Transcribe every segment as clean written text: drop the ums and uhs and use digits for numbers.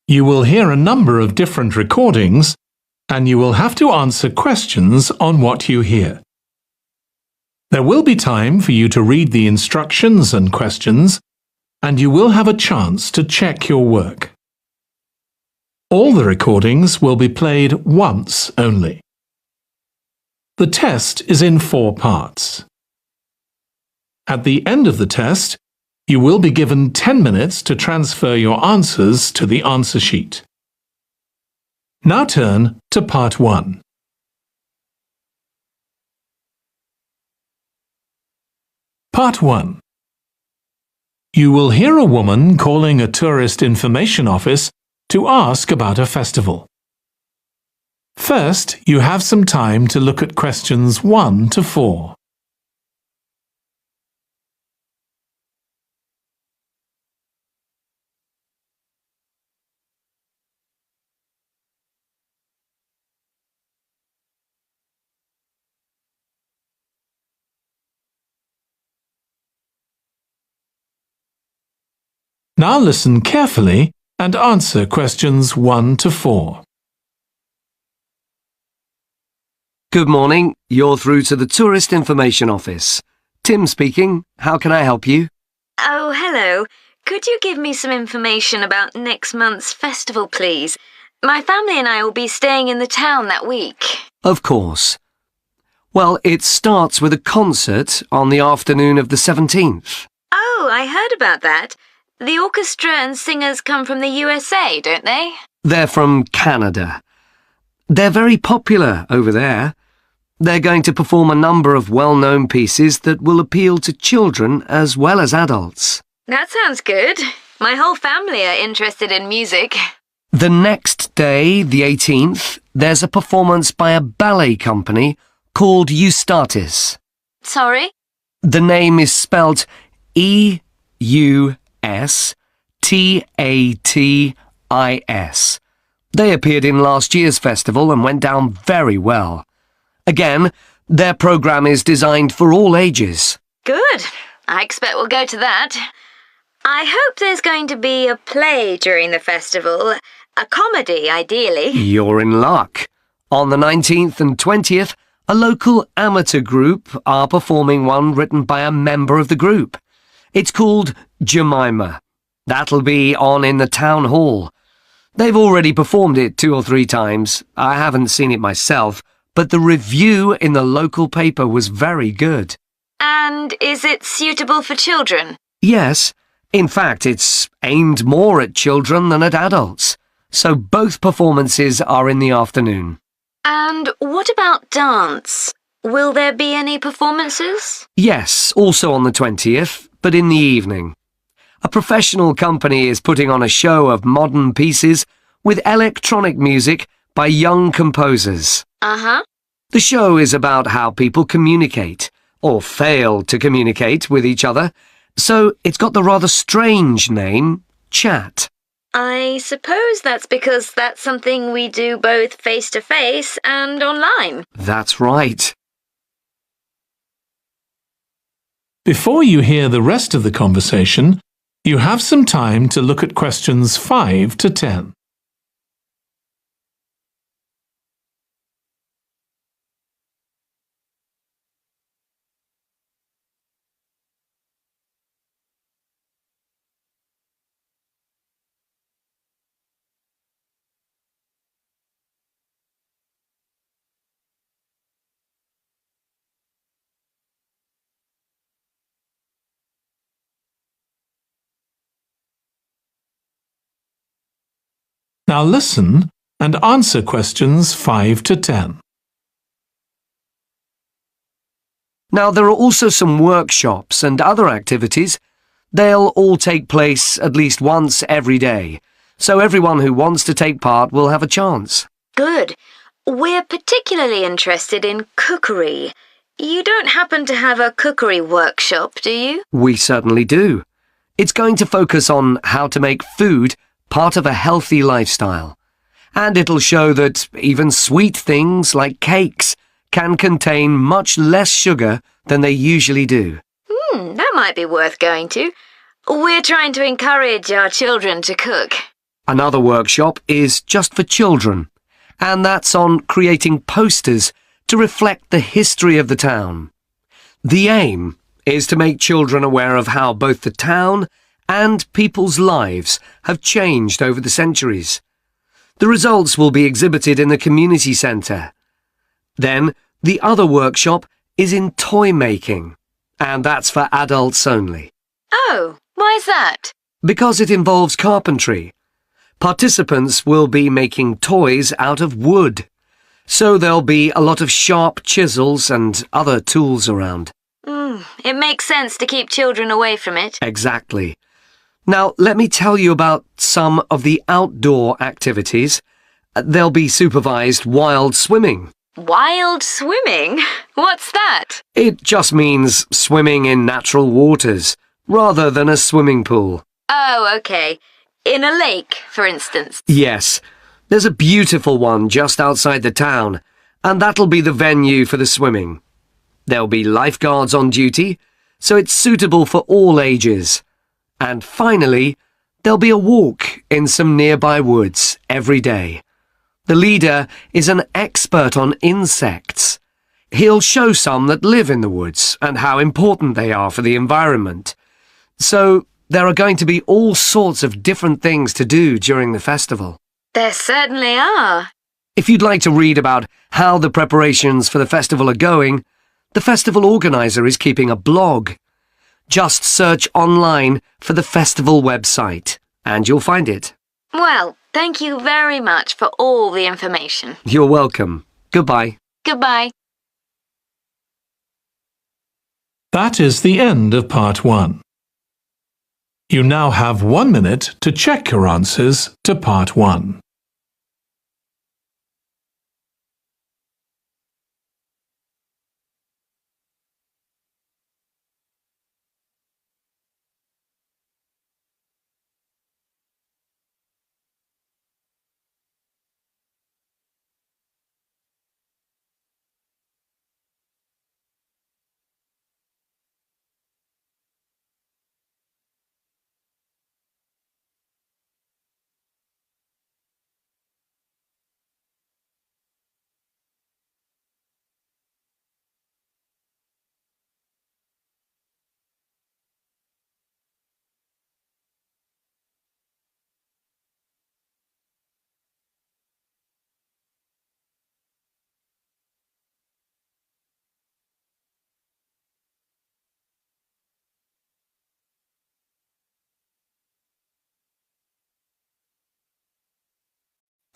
You will hear a number of different recordings, and you will have to answer questions on what you hear. There will be time for you to read the instructions and questions, and you will have a chance to check your work. All the recordings will be played once only. The test is in 4 parts. At the end of the test, you will be given 10 minutes to transfer your answers to the answer sheet. Now turn to Part 1. Part 1. You will hear a woman calling a tourist information office to ask about a festival. First, you have some time to look at questions 1 to 4. Now listen carefully and answer questions 1 to 4. Good morning. You're through to the Tourist Information Office. Tim speaking. How can I help you? Oh, hello. Could you give me some information about next month's festival, please? My family and I will be staying in the town that week. Of course. Well, it starts with a concert on the afternoon of the 17th. Oh, I heard about that. The orchestra and singers come from the USA, don't they? They're from Canada. They're very popular over there. They're going to perform a number of well-known pieces that will appeal to children as well as adults. That sounds good. My whole family are interested in music. The next day, the 18th, there's a performance by a ballet company called Eustatis. Sorry? The name is spelled Eustatis. They appeared in last year's festival and went down very well. Again, their programme is designed for all ages. Good. I expect we'll go to that. I hope there's going to be a play during the festival. A comedy, ideally. You're in luck. On the 19th and 20th, a local amateur group are performing one written by a member of the group. It's called Jemima. That'll be on in the town hall. They've already performed it 2 or 3 times. I haven't seen it myself, but the review in the local paper was very good. And is it suitable for children? Yes. In fact, it's aimed more at children than at adults. So both performances are in the afternoon. And what about dance? Will there be any performances? Yes, also on the 20th, but in the evening. A professional company is putting on a show of modern pieces with electronic music by young composers. Uh-huh. The show is about how people communicate, or fail to communicate with each other, so it's got the rather strange name, Chat. I suppose that's because that's something we do both face-to-face and online. That's right. Before you hear the rest of the conversation, you have some time to look at questions 5 to 10. Now listen and answer questions 5 to 10. Now, there are also some workshops and other activities. They'll all take place at least once every day, so everyone who wants to take part will have a chance. Good. We're particularly interested in cookery. You don't happen to have a cookery workshop, do you? We certainly do. It's going to focus on how to make food part of a healthy lifestyle. And it'll show that even sweet things like cakes can contain much less sugar than they usually do. That might be worth going to. We're trying to encourage our children to cook. Another workshop is just for children, and that's on creating posters to reflect the history of the town. The aim is to make children aware of how both the town and people's lives have changed over the centuries. The results will be exhibited in the community centre. Then, the other workshop is in toy making, and that's for adults only. Oh, why's that? Because it involves carpentry. Participants will be making toys out of wood, so there'll be a lot of sharp chisels and other tools around. It makes sense to keep children away from it. Exactly. Now, let me tell you about some of the outdoor activities. There'll be supervised wild swimming. Wild swimming? What's that? It just means swimming in natural waters, rather than a swimming pool. Oh, okay. In a lake, for instance. Yes. There's a beautiful one just outside the town, and that'll be the venue for the swimming. There'll be lifeguards on duty, so it's suitable for all ages. And finally, there'll be a walk in some nearby woods every day. The leader is an expert on insects. He'll show some that live in the woods and how important they are for the environment. So there are going to be all sorts of different things to do during the festival. There certainly are. If you'd like to read about how the preparations for the festival are going, the festival organizer is keeping a blog. Just search online for the festival website, and you'll find it. Well, thank you very much for all the information. You're welcome. Goodbye. Goodbye. That is the end of part 1. You now have 1 minute to check your answers to part 1.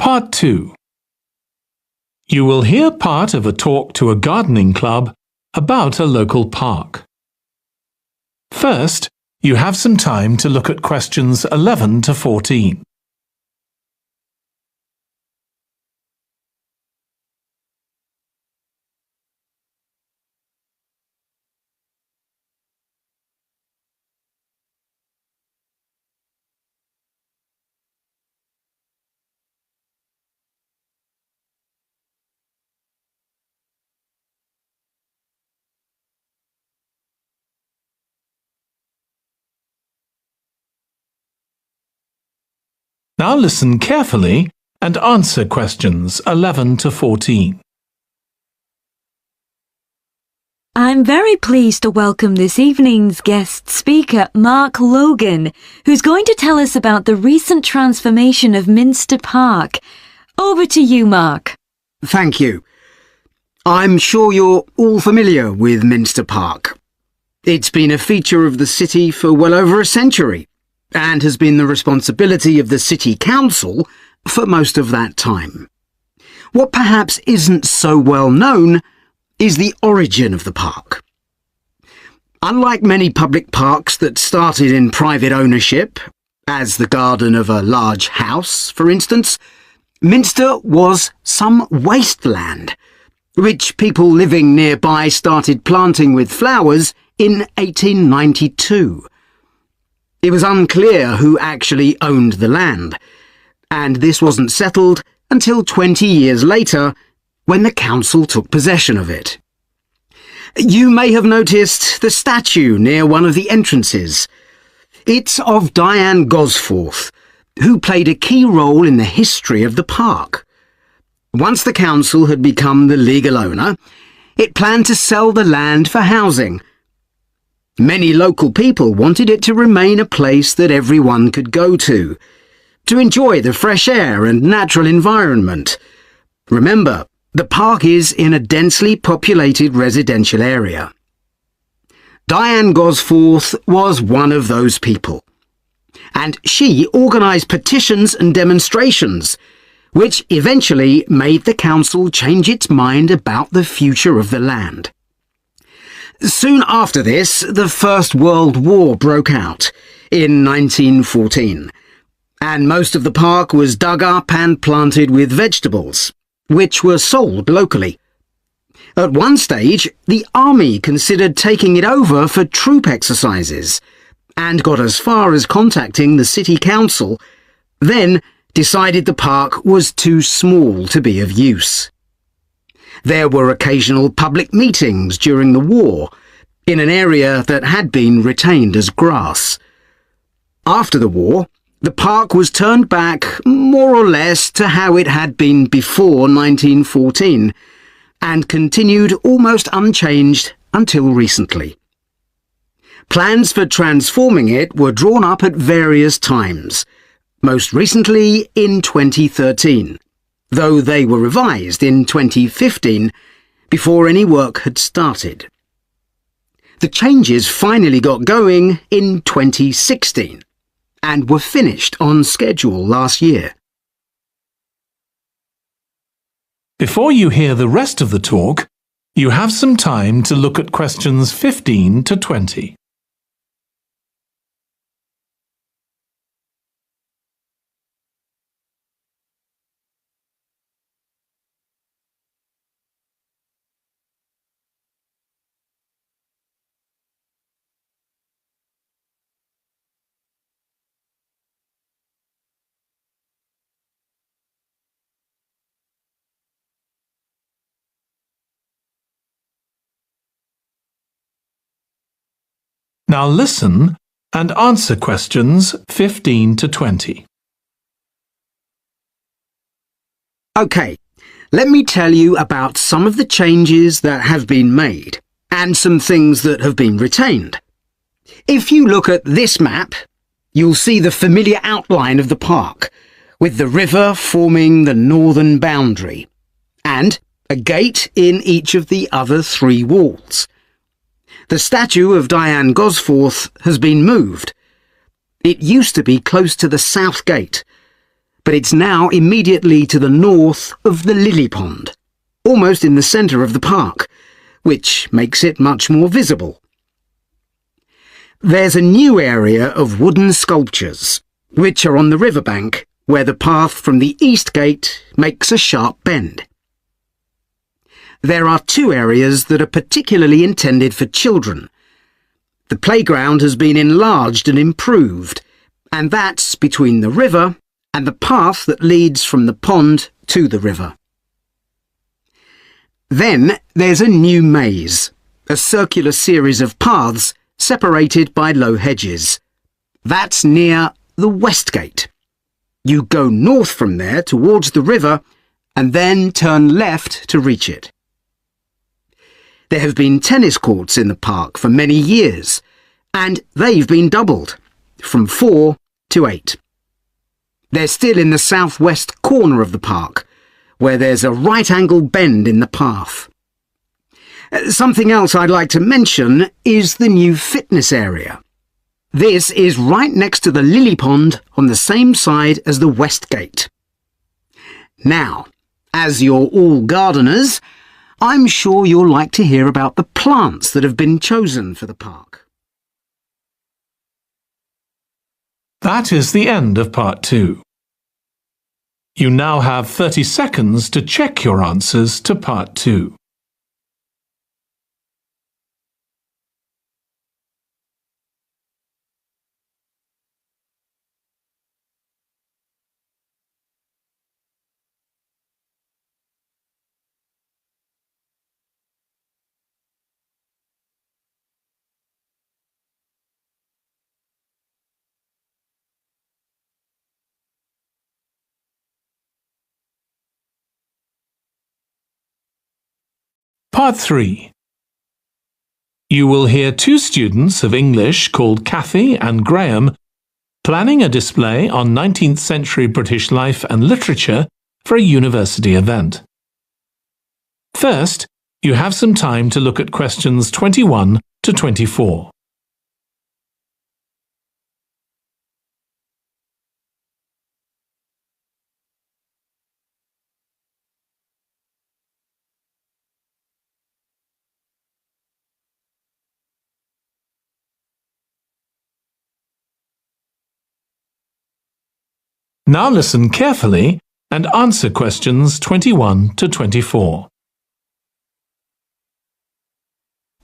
Part 2. You will hear part of a talk to a gardening club about a local park. First, you have some time to look at questions 11 to 14. Now listen carefully and answer questions 11 to 14. I'm very pleased to welcome this evening's guest speaker, Mark Logan, who's going to tell us about the recent transformation of Minster Park. Over to you, Mark. Thank you. I'm sure you're all familiar with Minster Park. It's been a feature of the city for well over a century, and has been the responsibility of the City Council for most of that time. What perhaps isn't so well known is the origin of the park. Unlike many public parks that started in private ownership, as the garden of a large house, for instance, Minster was some wasteland, which people living nearby started planting with flowers in 1892. It was unclear who actually owned the land, and this wasn't settled until 20 years later, when the council took possession of it. You may have noticed the statue near one of the entrances. It's of Diane Gosforth, who played a key role in the history of the park. Once the council had become the legal owner, it planned to sell the land for housing. Many local people wanted it to remain a place that everyone could go to enjoy the fresh air and natural environment. Remember, the park is in a densely populated residential area. Diane Gosforth was one of those people, and she organised petitions and demonstrations, which eventually made the council change its mind about the future of the land. Soon after this, the First World War broke out in 1914, and most of the park was dug up and planted with vegetables, which were sold locally. At one stage, the army considered taking it over for troop exercises, and got as far as contacting the city council, then decided the park was too small to be of use. There were occasional public meetings during the war, in an area that had been retained as grass. After the war, the park was turned back more or less to how it had been before 1914, and continued almost unchanged until recently. Plans for transforming it were drawn up at various times, most recently in 2013, though they were revised in 2015 before any work had started. The changes finally got going in 2016 and were finished on schedule last year. Before you hear the rest of the talk, you have some time to look at questions 15 to 20. Now listen and answer questions 15 to 20. OK, let me tell you about some of the changes that have been made and some things that have been retained. If you look at this map, you'll see the familiar outline of the park, with the river forming the northern boundary, and a gate in each of the other three walls. The statue of Diane Gosforth has been moved. It used to be close to the south gate, but it's now immediately to the north of the lily pond, almost in the centre of the park, which makes it much more visible. There's a new area of wooden sculptures, which are on the riverbank, where the path from the east gate makes a sharp bend. There are two areas that are particularly intended for children. The playground has been enlarged and improved, and that's between the river and the path that leads from the pond to the river. Then there's a new maze, a circular series of paths separated by low hedges. That's near the west gate. You go north from there towards the river and then turn left to reach it. There have been tennis courts in the park for many years, and they've been doubled, from 4 to 8. They're still in the southwest corner of the park, where there's a right-angle bend in the path. Something else I'd like to mention is the new fitness area. This is right next to the lily pond on the same side as the west gate. Now, as you're all gardeners, I'm sure you'll like to hear about the plants that have been chosen for the park. That is the end of part 2. You now have 30 seconds to check your answers to part 2. Part 3. You will hear two students of English called Kathy and Graham planning a display on 19th century British life and literature for a university event. First, you have some time to look at questions 21 to 24. Now listen carefully and answer questions 21 to 24.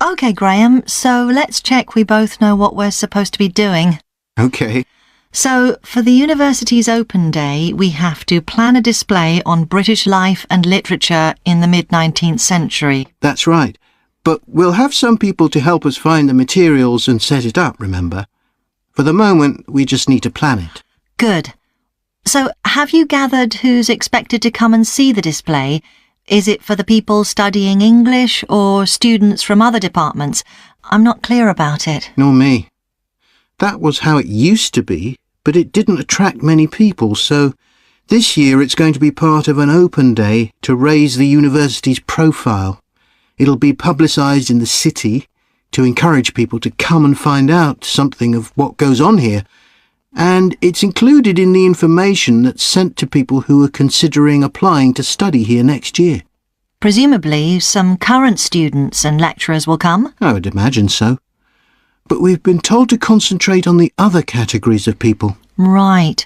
OK, Graham, so let's check we both know what we're supposed to be doing. OK. So, for the university's open day, we have to plan a display on British life and literature in the mid-19th century. That's right. But we'll have some people to help us find the materials and set it up, remember? For the moment, we just need to plan it. Good. So, have you gathered who's expected to come and see the display? Is it for the people studying English or students from other departments? I'm not clear about it. Nor me. That was how it used to be, but it didn't attract many people, so this year it's going to be part of an open day to raise the university's profile. It'll be publicised in the city to encourage people to come and find out something of what goes on here. And it's included in the information that's sent to people who are considering applying to study here next year. Presumably, some current students and lecturers will come? I would imagine so. But we've been told to concentrate on the other categories of people. Right.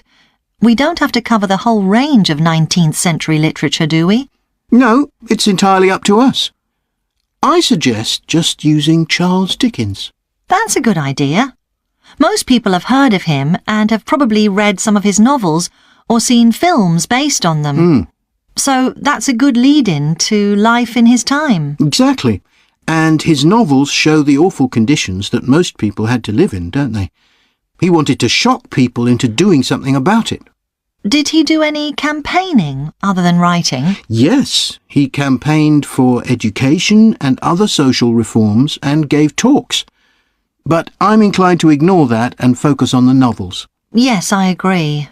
We don't have to cover the whole range of 19th century literature, do we? No, it's entirely up to us. I suggest just using Charles Dickens. That's a good idea. Most people have heard of him and have probably read some of his novels or seen films based on them. So that's a good lead-in to life in his time. Exactly. And his novels show the awful conditions that most people had to live in, don't they? He wanted to shock people into doing something about it. Did he do any campaigning other than writing? Yes, he campaigned for education and other social reforms and gave talks. But I'm inclined to ignore that and focus on the novels. Yes, I agree.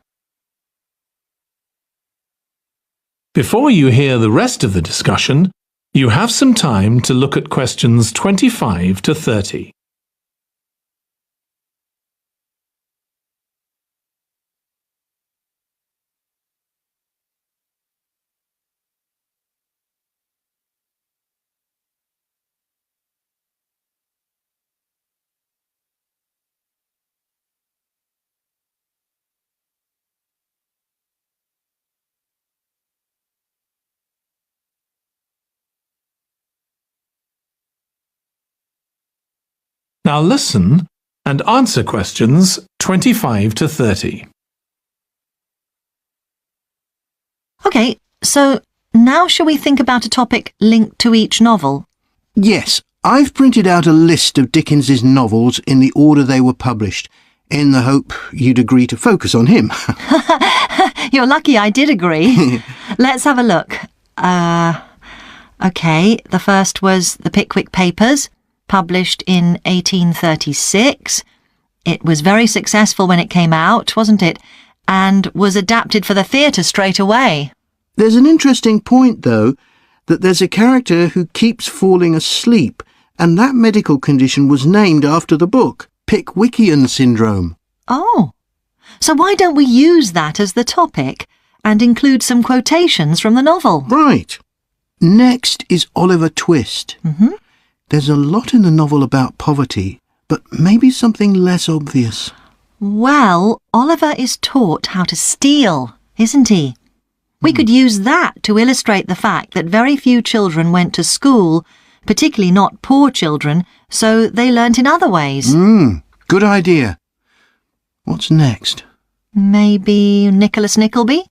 Before you hear the rest of the discussion, you have some time to look at questions 25 to 30. Now listen and answer questions 25 to 30. OK, so now shall we think about a topic linked to each novel? Yes, I've printed out a list of Dickens's novels in the order they were published, in the hope you'd agree to focus on him. You're lucky I did agree. Let's have a look. OK, the first was The Pickwick Papers, published in 1836. It was very successful when it came out, wasn't it? And was adapted for the theatre straight away. There's an interesting point, though, that there's a character who keeps falling asleep, and that medical condition was named after the book, Pickwickian syndrome. Oh, so why don't we use that as the topic and include some quotations from the novel? Right. Next is Oliver Twist. There's a lot in the novel about poverty, but maybe something less obvious. Well, Oliver is taught how to steal, isn't he? We could use that to illustrate the fact that very few children went to school, particularly not poor children, so they learnt in other ways. Good idea. What's next? Maybe Nicholas Nickleby?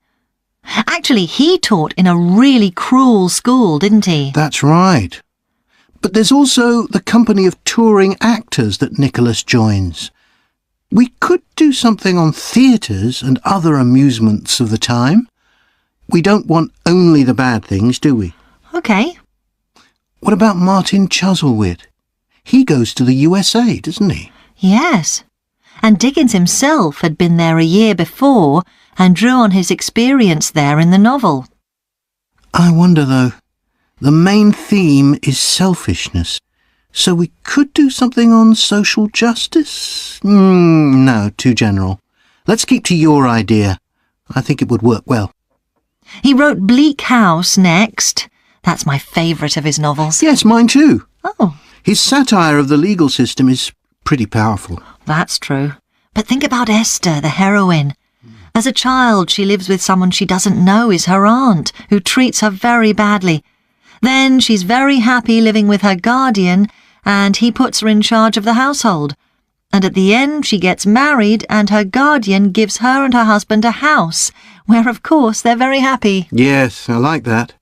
Actually, he taught in a really cruel school, didn't he? That's right. But there's also the company of touring actors that Nicholas joins. We could do something on theatres and other amusements of the time. We don't want only the bad things, do we? OK. What about Martin Chuzzlewit? He goes to the USA, doesn't he? Yes. And Dickens himself had been there a year before and drew on his experience there in the novel. I wonder, though. The main theme is selfishness. So we could do something on social justice? No, too general. Let's keep to your idea. I think it would work well. He wrote Bleak House next. That's my favourite of his novels. Yes, mine too. Oh, His satire of the legal system is pretty powerful. that's true. But think about Esther, the heroine. As a child, she lives with someone she doesn't know is her aunt, who treats her very badly. Then she's very happy living with her guardian, and he puts her in charge of the household. And at the end, she gets married, and her guardian gives her and her husband a house, where, of course, they're very happy. Yes, I like that.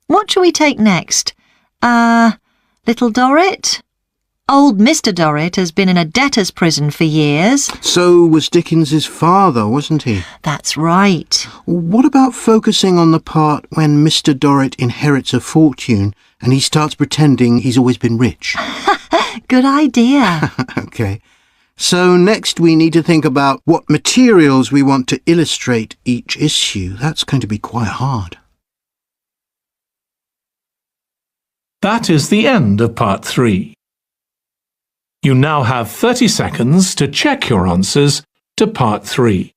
What shall we take next? Little Dorrit? Old Mr. Dorrit has been in a debtor's prison for years. So was Dickens's father, wasn't he? That's right. What about focusing on the part when Mr. Dorrit inherits a fortune and he starts pretending he's always been rich? Good idea. OK. So next we need to think about what materials we want to illustrate each issue. That's going to be quite hard. That is the end of part 3. You now have 30 seconds to check your answers to part 3.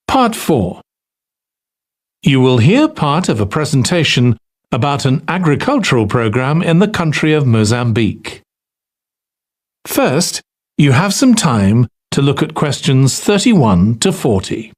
Part 4. You will hear part of a presentation about an agricultural program in the country of Mozambique. First, you have some time to look at questions 31 to 40.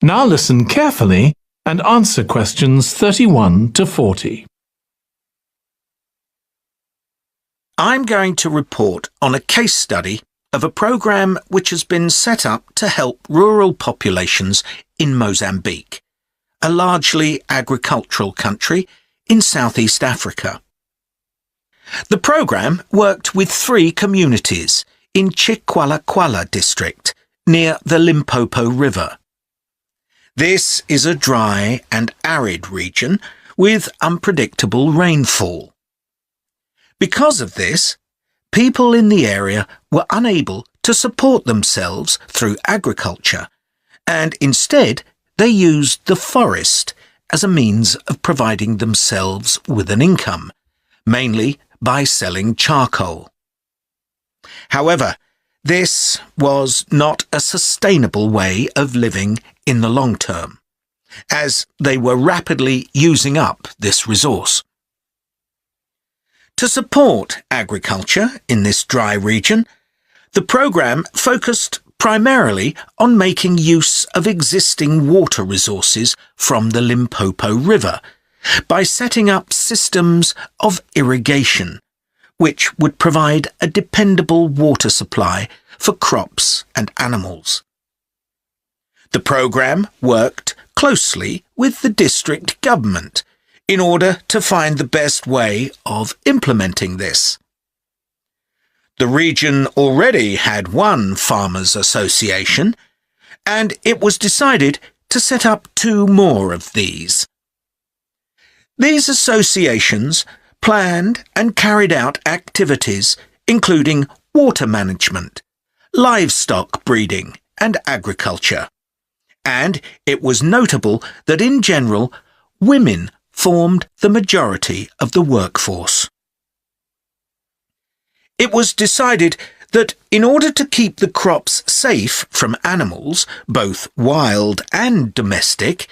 Now listen carefully and answer questions 31 to 40. I'm going to report on a case study of a program which has been set up to help rural populations in Mozambique, a largely agricultural country in Southeast Africa. The program worked with 3 communities in Chikwalakwala district near the Limpopo River. This is a dry and arid region with unpredictable rainfall. Because of this, people in the area were unable to support themselves through agriculture, and instead they used the forest as a means of providing themselves with an income, mainly by selling charcoal. However, this was not a sustainable way of living in the long term, as they were rapidly using up this resource. To support agriculture in this dry region, the program focused primarily on making use of existing water resources from the Limpopo River by setting up systems of irrigation, which would provide a dependable water supply for crops and animals. The program worked closely with the district government in order to find the best way of implementing this. The region already had one farmers' association, and it was decided to set up 2 more of these. These associations planned and carried out activities including water management, livestock breeding and agriculture. And it was notable that in general, women formed the majority of the workforce. It was decided that in order to keep the crops safe from animals, both wild and domestic,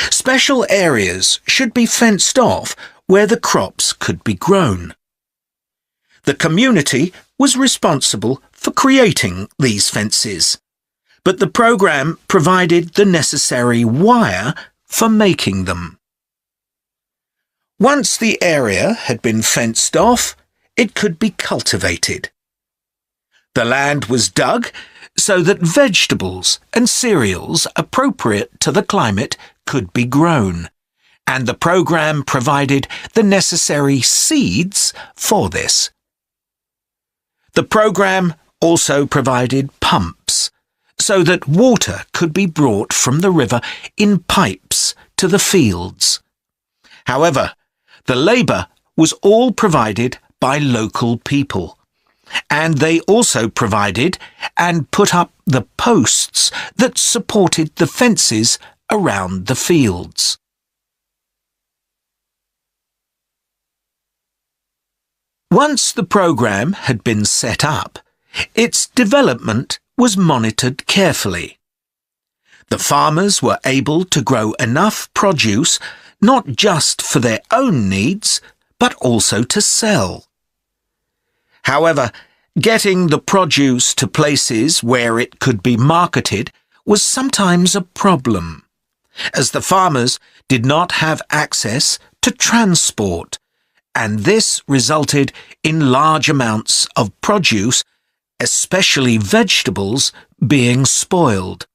special areas should be fenced off where the crops could be grown. The community was responsible for creating these fences, but the programme provided the necessary wire for making them. Once the area had been fenced off, it could be cultivated. The land was dug so that vegetables and cereals appropriate to the climate could be grown, and the programme provided the necessary seeds for this. The programme also provided pumps so that water could be brought from the river in pipes to the fields. However, the labour was all provided by local people, and they also provided and put up the posts that supported the fences around the fields. Once the programme had been set up, its development was monitored carefully. The farmers were able to grow enough produce not just for their own needs, but also to sell. However, getting the produce to places where it could be marketed was sometimes a problem, as the farmers did not have access to transport, and this resulted in large amounts of produce, especially vegetables, being spoiled.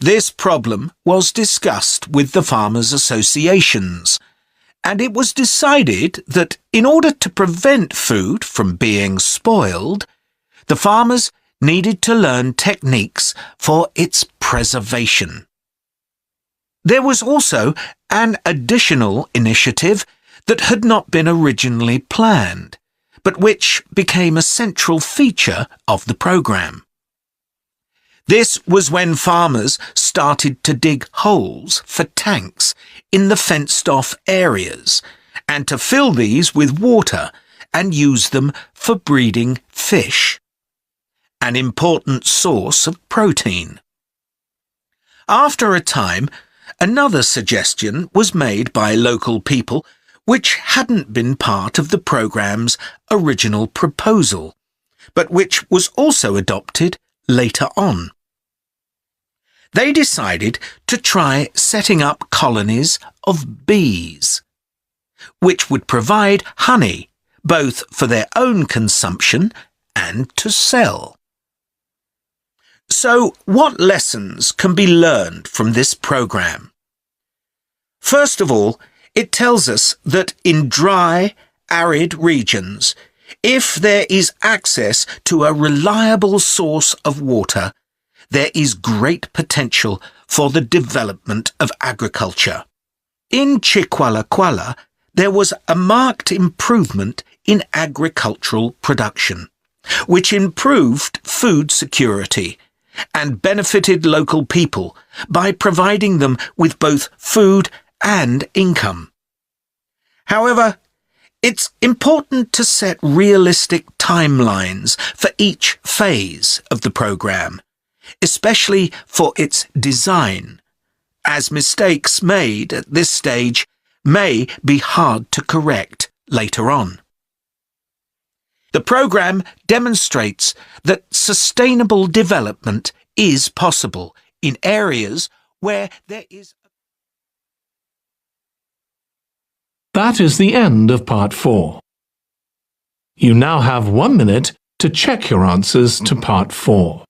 This problem was discussed with the farmers' associations, and it was decided that in order to prevent food from being spoiled, the farmers needed to learn techniques for its preservation. There was also an additional initiative that had not been originally planned, but which became a central feature of the programme. This was when farmers started to dig holes for tanks in the fenced-off areas and to fill these with water and use them for breeding fish, an important source of protein. After a time, another suggestion was made by local people which hadn't been part of the programme's original proposal, but which was also adopted later on. They decided to try setting up colonies of bees, which would provide honey both for their own consumption and to sell. So, what lessons can be learned from this programme? First of all, it tells us that in dry, arid regions, if there is access to a reliable source of water, there is great potential for the development of agriculture. In Chikwalakwala, there was a marked improvement in agricultural production, which improved food security and benefited local people by providing them with both food and income. However, it's important to set realistic timelines for each phase of the programme, especially for its design, as mistakes made at this stage may be hard to correct later on. The programme demonstrates that sustainable development is possible in areas where there is. That is the end of part 4. You now have 1 minute to check your answers to part 4.